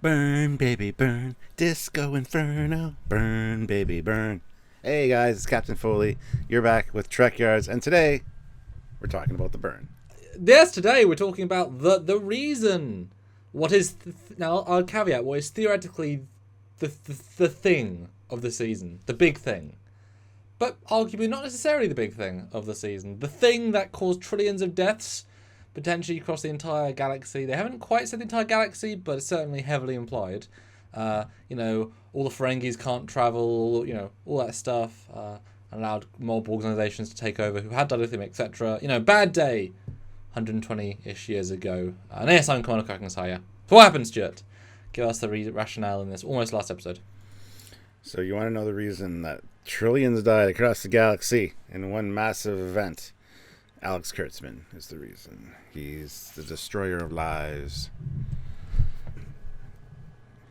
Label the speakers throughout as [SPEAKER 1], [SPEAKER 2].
[SPEAKER 1] Burn, baby, burn. Disco Inferno. Burn, baby, burn. Hey guys, it's Captain Foley. You're back with Trekyards, and today we're talking about the burn.
[SPEAKER 2] Yes, today we're talking about the reason. What is now? I'll caveat. What is theoretically the thing of the season, the big thing, but arguably not necessarily the big thing of the season. The thing that caused trillions of deaths, potentially across the entire galaxy. They haven't quite said the entire galaxy, but it's certainly heavily implied. All the Ferengis can't travel. All that stuff. Allowed mob organizations to take over who had dilithium, etc. Bad day. 120-ish years ago. And yes, I'm Commander Kraken. So what happened, Stuart? Give us the rationale in this almost last episode.
[SPEAKER 1] So you want to know the reason that trillions died across the galaxy in one massive event? Alex Kurtzman is the reason. He's the destroyer of lives.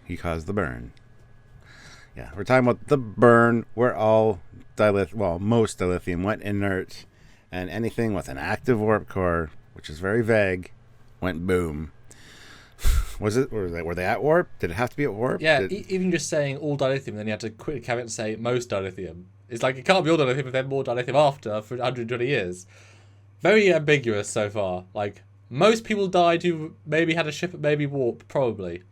[SPEAKER 1] He caused the burn. Yeah, we're talking about the burn where most dilithium went inert, and anything with an active warp core, which is very vague, went boom. Were they at warp? Did it have to be at warp?
[SPEAKER 2] Yeah, even just saying all dilithium, then you have to quickly caveat and say most dilithium. It's like it can't be all dilithium if there's more dilithium after for 120 years. Very ambiguous so far. Like, most people died who maybe had a ship at maybe warp, probably.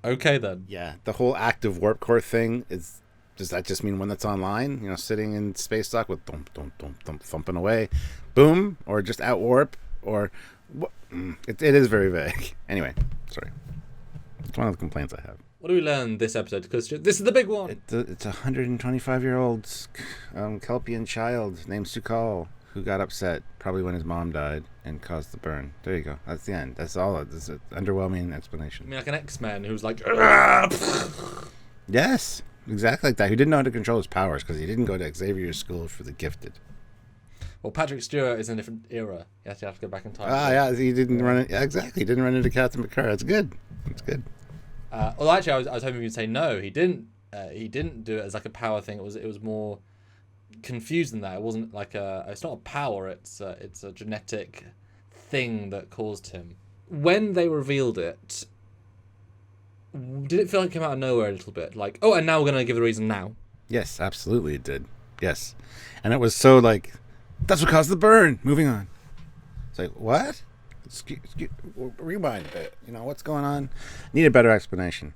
[SPEAKER 2] Okay then.
[SPEAKER 1] Yeah, the whole active warp core thing is. Does that just mean one that's online? Sitting in space dock with thump, thump, thump, thump, thumping away, boom, or just at warp, or it is very vague. Anyway, sorry. It's one of the complaints I have.
[SPEAKER 2] What do we learn this episode? Because this is the big one.
[SPEAKER 1] It's a 125-year-old Kelpian child named Sukal who got upset probably when his mom died and caused the burn. There you go. That's the end. That's all. It's an underwhelming explanation.
[SPEAKER 2] I mean, like an X-Man who's like...
[SPEAKER 1] Yes, exactly like that. Who didn't know how to control his powers because he didn't go to Xavier's School for the Gifted.
[SPEAKER 2] Well, Patrick Stewart is in a different era. You have to go back in time.
[SPEAKER 1] Yeah, he didn't run it. Yeah, exactly. He didn't run into Captain Picard. That's good. That's good.
[SPEAKER 2] Well, actually, I was hoping you'd say no. He didn't. He didn't do it as like a power thing. It was more confused than that. It wasn't like it's not a power. It's a genetic thing that caused him. When they revealed it, did it feel like it came out of nowhere a little bit? Like, oh, and now we're gonna give the reason now.
[SPEAKER 1] Yes, absolutely, it did. Yes, and it was so like. That's what caused the burn. Moving on. It's like, what? Rewind a bit. What's going on? Need a better explanation.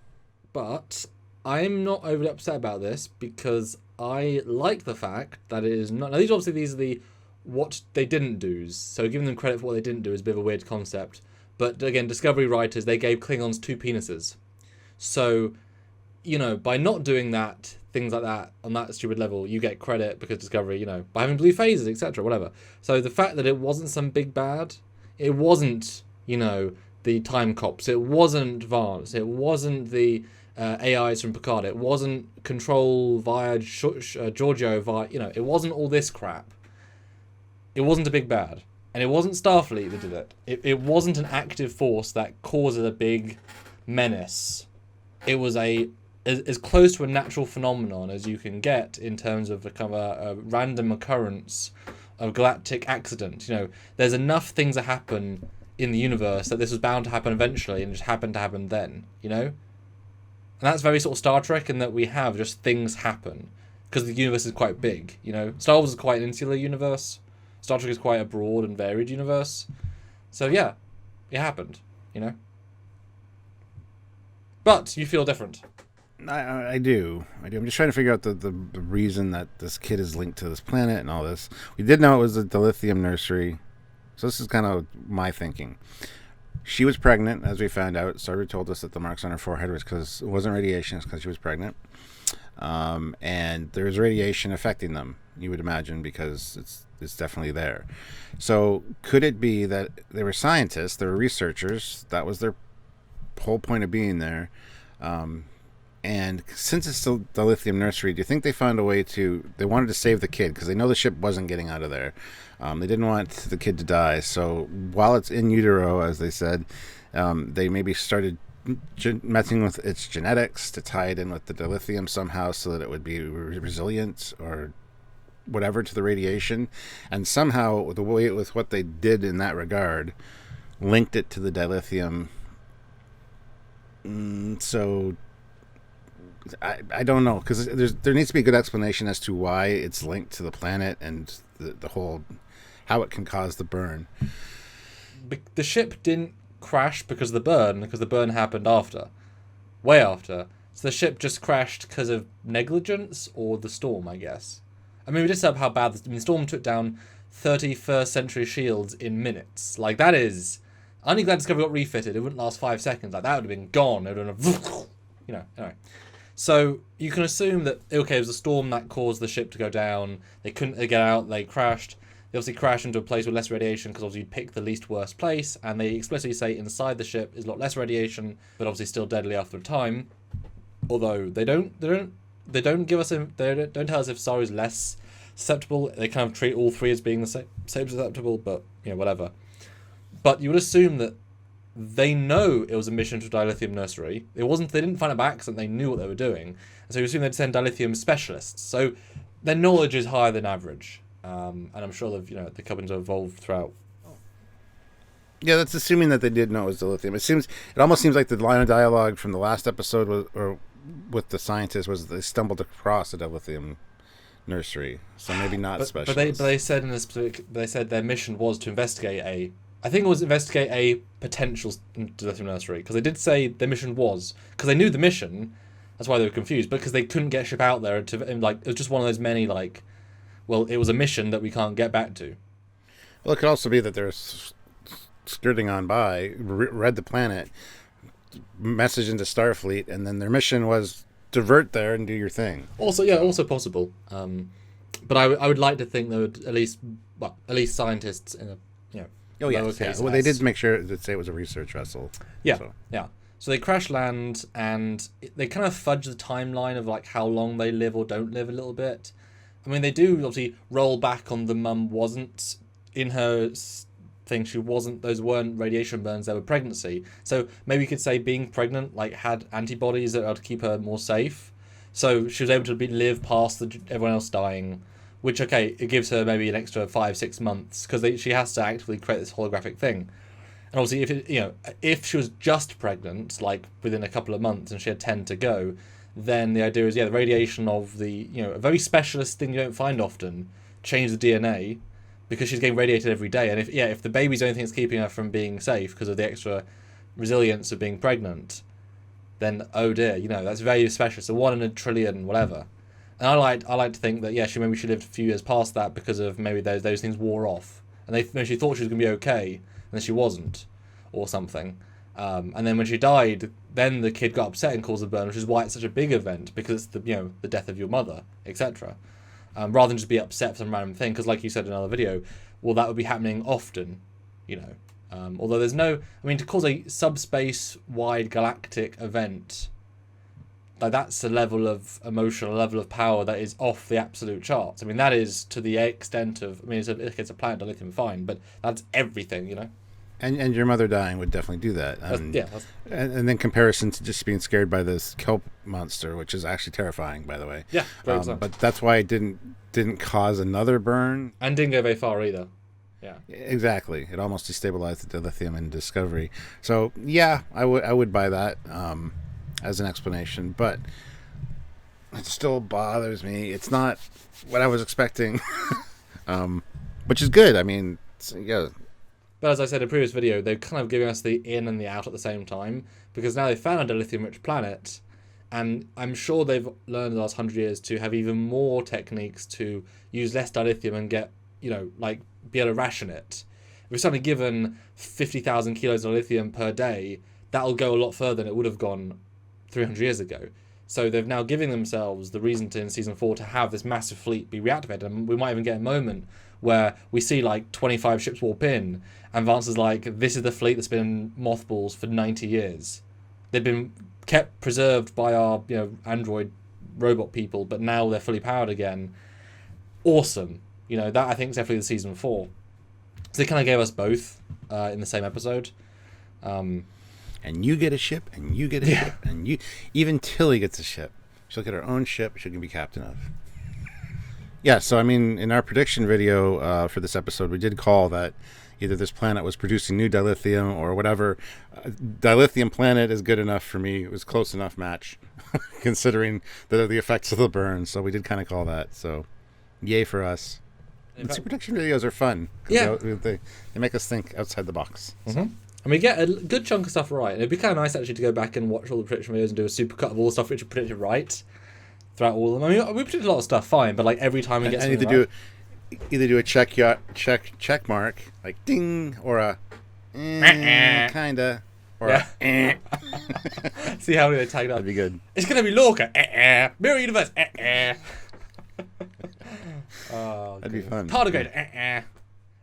[SPEAKER 2] But I'm not overly upset about this because I like the fact that it is not... Now, these are the what they didn't do's. So giving them credit for what they didn't do is a bit of a weird concept. But again, Discovery writers, they gave Klingons 2 penises. So, by not doing that... things like that on that stupid level, you get credit because Discovery, by having blue phases, etc., whatever. So the fact that it wasn't some big bad, it wasn't, the time cops, it wasn't Vance, it wasn't the AIs from Picard, it wasn't Control via Giorgio via, it wasn't all this crap. It wasn't a big bad. And it wasn't Starfleet that did it. It wasn't an active force that causes a big menace. It was as close to a natural phenomenon as you can get in terms of a random occurrence of galactic accident. There's enough things that happen in the universe that this was bound to happen eventually and it just happened to happen then, And that's very sort of Star Trek in that we have just things happen because the universe is quite big, Star Wars is quite an insular universe. Star Trek is quite a broad and varied universe. So yeah, it happened, But you feel different.
[SPEAKER 1] I do. I'm just trying to figure out the reason that this kid is linked to this planet and all this. We did know it was a dilithium nursery. So this is kind of my thinking. She was pregnant, as we found out. Sarvi told us that the marks on her forehead was because it wasn't radiation, it's because she was pregnant. And there's radiation affecting them, you would imagine, because it's definitely there. So could it be that they were scientists, they were researchers, that was their whole point of being there, and since it's still the lithium nursery, do you think they found a way they wanted to save the kid because they know the ship wasn't getting out of there. They didn't want the kid to die. So while it's in utero, as they said, they maybe started messing with its genetics to tie it in with the dilithium somehow so that it would be resilient or whatever to the radiation. And somehow the way with what they did in that regard linked it to the dilithium So I don't know, because there needs to be a good explanation as to why it's linked to the planet and the whole how it can cause the burn.
[SPEAKER 2] The ship didn't crash because of the burn happened way after. So the ship just crashed because of negligence or the storm, I guess. I mean, we just said how bad the storm took down 31st century shields in minutes. Like, that is... I'm only glad Discovery got refitted. It wouldn't last 5 seconds. Like, that would have been gone. It would have... anyway. So, you can assume that, okay, it was a storm that caused the ship to go down. They couldn't get out. They crashed. They obviously crashed into a place with less radiation because obviously you pick the least worst place. And they explicitly say inside the ship is a lot less radiation, but obviously still deadly after a time. Although they don't give us they don't tell us if Saru's less susceptible. They kind of treat all three as being the same susceptible, but whatever. But you would assume that they know it was a mission to a dilithium nursery. They didn't find it by accident. They knew what they were doing, and so you assume they'd send dilithium specialists. So their knowledge is higher than average, and I'm sure that the companies have evolved throughout.
[SPEAKER 1] Yeah, that's assuming that they did know it was dilithium. It almost seems like the line of dialogue from the last episode with the scientists was they stumbled across a dilithium nursery, so maybe not special.
[SPEAKER 2] But they said they said their mission was to investigate a potential dilithium nursery, because they did say their mission was, because they knew the mission. That's why they were confused, because they couldn't get a ship out there it was just one of those many it was a mission that we can't get back to.
[SPEAKER 1] Well, it could also be that they're skirting on by, read the planet, message into Starfleet, and then their mission was divert there and do your thing.
[SPEAKER 2] Also possible. But I would like to think there would at least scientists in a
[SPEAKER 1] Well, they did make sure to say it was a research vessel.
[SPEAKER 2] Yeah. So they crash land, and they kind of fudge the timeline of how long they live or don't live a little bit. I mean, they do obviously roll back on the mum wasn't in her thing. Those weren't radiation burns, they were pregnancy. So maybe you could say being pregnant had antibodies that would keep her more safe. So she was able to live past everyone else dying, which, okay, it gives her maybe an extra 5-6 months, because she has to actively create this holographic thing. And obviously, if she was just pregnant, within a couple of months, and she had 10 to go, then the idea is, the radiation of a very specialist thing you don't find often, change the DNA, because she's getting radiated every day. And if the baby's the only thing that's keeping her from being safe because of the extra resilience of being pregnant, then oh dear, that's very special. So 1 in a trillion, whatever. And I like to think that maybe she lived a few years past that because of maybe those things wore off, and she thought she was going to be okay, and then she wasn't, or something. And then when she died, then the kid got upset and caused a burn, which is why it's such a big event, because it's the death of your mother, etc. Rather than just be upset for some random thing, because like you said in another video, well, that would be happening often, although there's no... I mean, to cause a subspace-wide galactic event, that's a level of emotional, a level of power that is off the absolute charts. I mean, that is to the extent of... I mean, it's a planet, dilithium, fine, but that's everything,
[SPEAKER 1] And your mother dying would definitely do that. And then comparison to just being scared by this kelp monster, which is actually terrifying, by the way.
[SPEAKER 2] Yeah,
[SPEAKER 1] but that's why it didn't cause another burn.
[SPEAKER 2] And didn't go very far either. Yeah,
[SPEAKER 1] exactly. It almost destabilized the dilithium in Discovery. So yeah, I would buy that as an explanation, but it still bothers me. It's not what I was expecting, which is good. I mean, yeah.
[SPEAKER 2] But as I said in a previous video, they're kind of giving us the in and the out at the same time, because now they've found a dilithium-rich planet, and I'm sure they've learned in the last 100 years to have even more techniques to use less dilithium and get, be able to ration it. If we're suddenly given 50,000 kilos of lithium per day, that'll go a lot further than it would have gone 300 years ago. So they've now given themselves the reason in Season 4 to have this massive fleet be reactivated, and we might even get a moment where we see 25 ships warp in, and Vance is this is the fleet that's been in mothballs for 90 years. They've been kept preserved by our android robot people, but now they're fully powered again. Awesome. That I think is definitely the Season 4. So they kind of gave us both in the same episode.
[SPEAKER 1] And you get a ship, and you get a ship, and even Tilly gets a ship. She'll get her own ship she can be captain of. Yeah, so I mean, in our prediction video for this episode, we did call that, either this planet was producing new dilithium or whatever. Dilithium planet is good enough for me. It was close enough match, considering the effects of the burn. So we did kind of call that. So, yay for us. And super prediction videos are fun.
[SPEAKER 2] Yeah.
[SPEAKER 1] They make us think outside the box.
[SPEAKER 2] Mm-hmm. And we get a good chunk of stuff right. And it'd be kind of nice actually to go back and watch all the prediction videos and do a super cut of all the stuff which are predicted right throughout all of them. I mean, we predicted a lot of stuff fine, but like every time we get something right...
[SPEAKER 1] Either do a check mark, like ding, or a kinda, or a
[SPEAKER 2] See how many they tagged up.
[SPEAKER 1] That'd be good.
[SPEAKER 2] It's gonna be Lorca, Mirror Universe, Oh,
[SPEAKER 1] that'd be fun.
[SPEAKER 2] Tardigrade,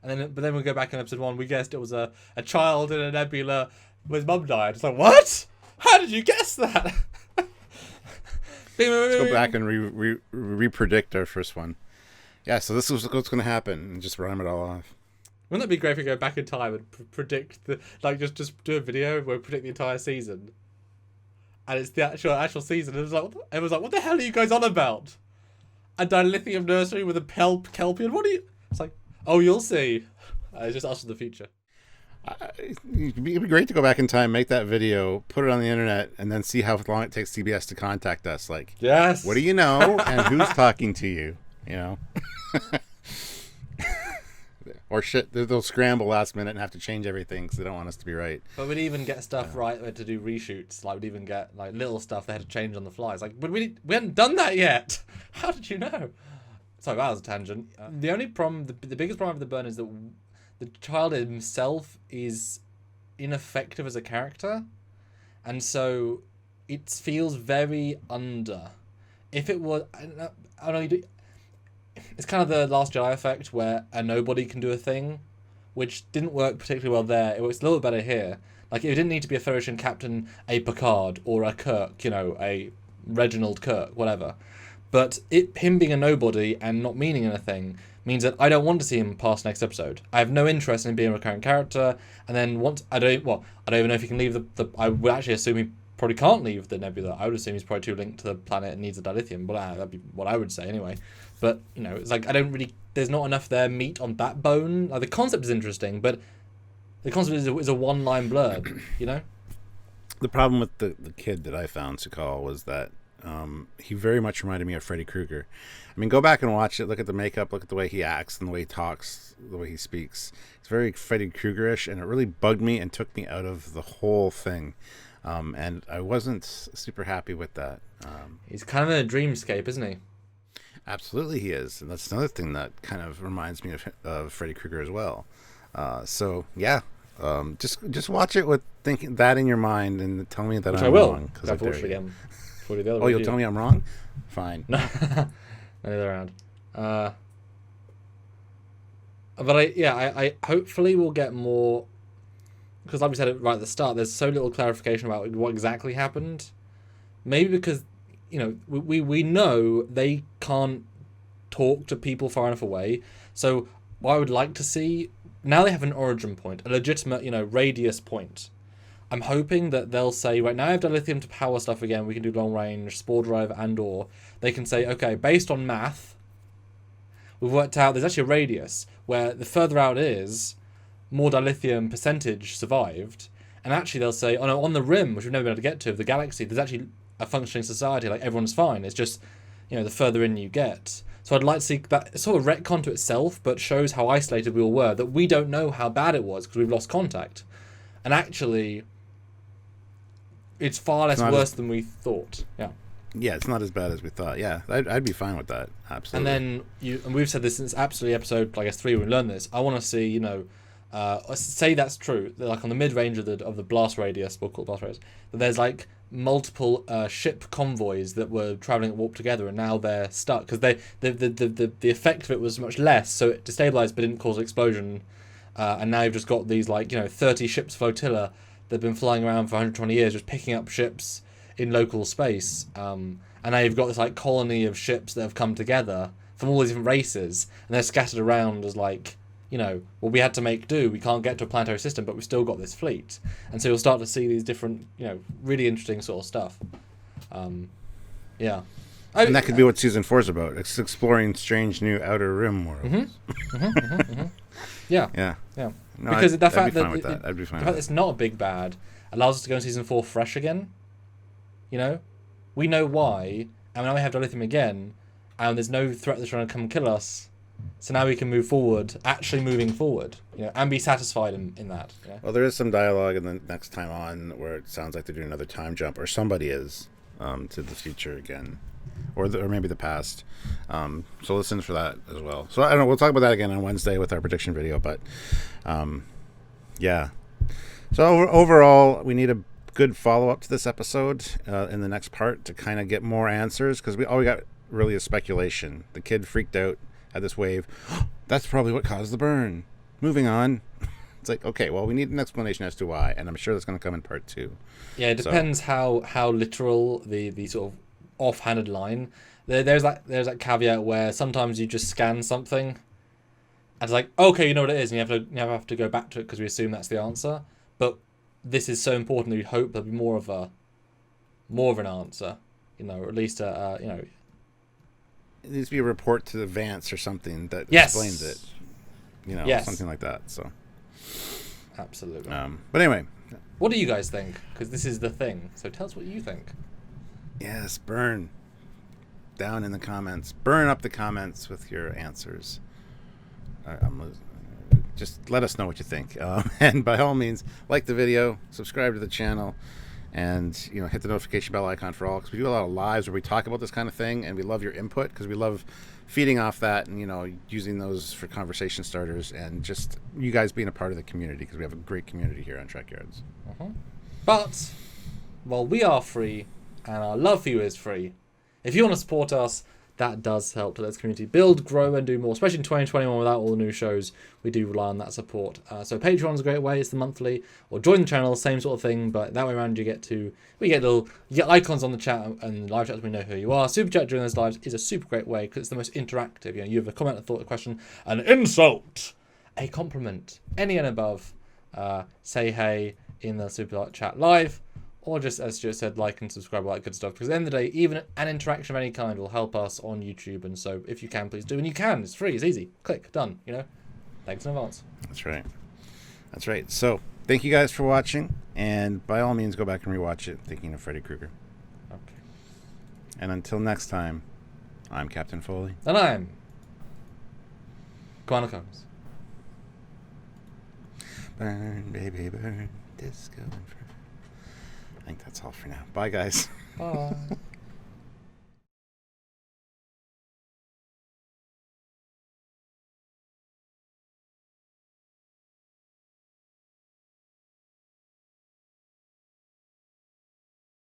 [SPEAKER 2] but then we go back in episode 1. We guessed it was a child in a nebula whose mum died. It's like, what? How did you guess that?
[SPEAKER 1] Let's go back and re-predict our first one. Yeah, so this is what's going to happen, and just rhyme it all off.
[SPEAKER 2] Wouldn't that be great if we go back in time and predict just do a video where we predict the entire season, and it's the actual season? It was like, what the hell are you guys on about? A dilithium nursery with a kelpian? What are you? It's like, oh, you'll see. It's just us in the future.
[SPEAKER 1] It'd be great to go back in time, make that video, put it on the internet, and then see how long it takes CBS to contact us. Like,
[SPEAKER 2] yes,
[SPEAKER 1] what do you know, and who's talking to you? You know, or shit, they'll scramble last minute and have to change everything because they don't want us to be right.
[SPEAKER 2] But we'd even get stuff right to do reshoots. Like we'd even get like little stuff they had to change on the fly. It's like, but we hadn't done that yet. How did you know? Sorry, that was a tangent. The only problem, the biggest problem with the burn is that the child himself is ineffective as a character, and so it feels very under. If it was, I don't know. It's kind of the Last Jedi effect where a nobody can do a thing, which didn't work particularly well there. It works a little bit better here. Like, it didn't need to be a Federation captain, a Picard, or a Kirk, a Reginald Kirk, whatever. But him being a nobody and not meaning anything means that I don't want to see him past next episode. I have no interest in being a recurring character, and then I don't even know if he can leave I would actually assume he probably can't leave the nebula. I would assume he's probably too linked to the planet and needs a dilithium. But that'd be what I would say anyway. But, it's like, there's not enough there meat on that bone. Like, the concept is interesting, but the concept is a one-line blurb,
[SPEAKER 1] The problem with the kid that I found, Sukal, was that he very much reminded me of Freddy Krueger. I mean, go back and watch it, look at the makeup, look at the way he acts and the way he talks, the way he speaks. It's very Freddy Krueger-ish, and it really bugged me and took me out of the whole thing. And I wasn't super happy with that.
[SPEAKER 2] He's kind of in a dreamscape, isn't he?
[SPEAKER 1] Absolutely he is, and that's another thing that kind of reminds me of Freddy Krueger as well. So yeah, just watch it with thinking that in your mind and tell me that I'm wrong.
[SPEAKER 2] Because I've watched it again.
[SPEAKER 1] Oh, you'll tell me I'm wrong? Fine.
[SPEAKER 2] No, the other round. But I hopefully will get more, because like we said right at the start, there's so little clarification about what exactly happened. Maybe because we know they can't talk to people far enough away. So what I would like to see, now they have an origin point, a legitimate, radius point. I'm hoping that they'll say, right, now I have dilithium to power stuff again, we can do long range, spore drive, or they can say, okay, based on math, we've worked out there's actually a radius where the further out it is, more dilithium percentage survived. And actually they'll say, oh no, on the rim, which we've never been able to get to, of the galaxy, there's actually a functioning society, like everyone's fine. It's just, the further in you get. So I'd like to see that sort of retcon to itself, but shows how isolated we all were, that we don't know how bad it was because we've lost contact. And actually, it's far less worse than we thought. Yeah.
[SPEAKER 1] Yeah, it's not as bad as we thought. Yeah, I'd be fine with that. Absolutely.
[SPEAKER 2] And then and we've said this since absolutely episode, I guess 3 when we learned this. I want to see, say that's true. Like on the mid range of the blast radius, we'll call it blast radius, that there's like multiple ship convoys that were traveling at warp together, and now they're stuck because the effect of it was much less, so it destabilized but didn't cause an explosion. And now you've just got these 30 ships flotilla that have been flying around for 120 years, just picking up ships in local space. And now you've got this colony of ships that have come together from all these different races, and they're scattered around as we had to make do. We can't get to a planetary system, but we've still got this fleet. And so you'll start to see these different, really interesting sort of stuff. Yeah.
[SPEAKER 1] And that could be what Season 4 is about. It's exploring strange new Outer Rim worlds.
[SPEAKER 2] Yeah.
[SPEAKER 1] Yeah.
[SPEAKER 2] Yeah.
[SPEAKER 1] No,
[SPEAKER 2] Because the
[SPEAKER 1] I'd
[SPEAKER 2] fact
[SPEAKER 1] be fine
[SPEAKER 2] that
[SPEAKER 1] with that. I'd be
[SPEAKER 2] the
[SPEAKER 1] fine
[SPEAKER 2] fact that
[SPEAKER 1] with
[SPEAKER 2] it's not a big bad allows us to go in season 4 fresh again. You know, we know why, and now we have dilithium again, and there's no threat that's trying to come kill us. So now we can move forward, actually moving forward, you know, and be satisfied in that. You know?
[SPEAKER 1] Well, there is some dialogue in the next time on where it sounds like they're doing another time jump, or somebody is, to the future again, or maybe the past. So listen for that as well. So I don't know. We'll talk about that again on Wednesday with our prediction video. But yeah. So overall, we need a good follow up to this episode in the next part to kind of get more answers, because all we got really is speculation. The kid freaked out at this wave. That's probably what caused the burn. Moving on. It's like, okay, well, we need an explanation as to why, and I'm sure that's going to come in part 2.
[SPEAKER 2] Yeah, it depends how literal the sort of offhanded line. There's that caveat where sometimes you just scan something, and it's like, okay, you know what it is, and you have to go back to it because we assume that's the answer. But this is so important that we hope there'll be more of an answer, you know, or at least you know.
[SPEAKER 1] It needs to be a report to Vance or something that
[SPEAKER 2] Yes.
[SPEAKER 1] explains it. You know,
[SPEAKER 2] Yes.
[SPEAKER 1] something like that. So.
[SPEAKER 2] Absolutely.
[SPEAKER 1] But anyway.
[SPEAKER 2] What do you guys think? Because this is the thing. So tell us what you think.
[SPEAKER 1] Yes, burn. Down in the comments. Burn up the comments with your answers. Just let us know what you think. And by all means, like the video, subscribe to the channel, and you know, hit the notification bell icon for all, because we do a lot of lives where we talk about this kind of thing, and we love your input because we love feeding off that, and you know, using those for conversation starters, and just you guys being a part of the community, because we have a great community here on Trekyards.
[SPEAKER 2] But while we are free and our love for you is free, if you want to support us, that does help to let this community build, grow, and do more. Especially in 2021, without all the new shows, we do rely on that support. So Patreon's a great way. It's the monthly, or join the channel, same sort of thing. But that way around, you get icons on the chat and live chats. We know who you are. Super chat during those lives is a super great way because it's the most interactive. You know, you have a comment, a thought, a question, an insult, a compliment, any and above. Say hey in the super chat live. Or just, as Stuart said, like and subscribe, all that good stuff. Because at the end of the day, even an interaction of any kind will help us on YouTube. And so if you can, please do. And you can. It's free. It's easy. Click. Done. You know? Thanks in advance.
[SPEAKER 1] That's right. That's right. So thank you guys for watching. And by all means, go back and rewatch it, thinking of Freddy Krueger.
[SPEAKER 2] Okay.
[SPEAKER 1] And until next time, I'm Captain Foley.
[SPEAKER 2] And I'm Commander Combs.
[SPEAKER 1] Burn, baby, burn. Disco. I think that's all for now. Bye, guys.
[SPEAKER 2] Bye.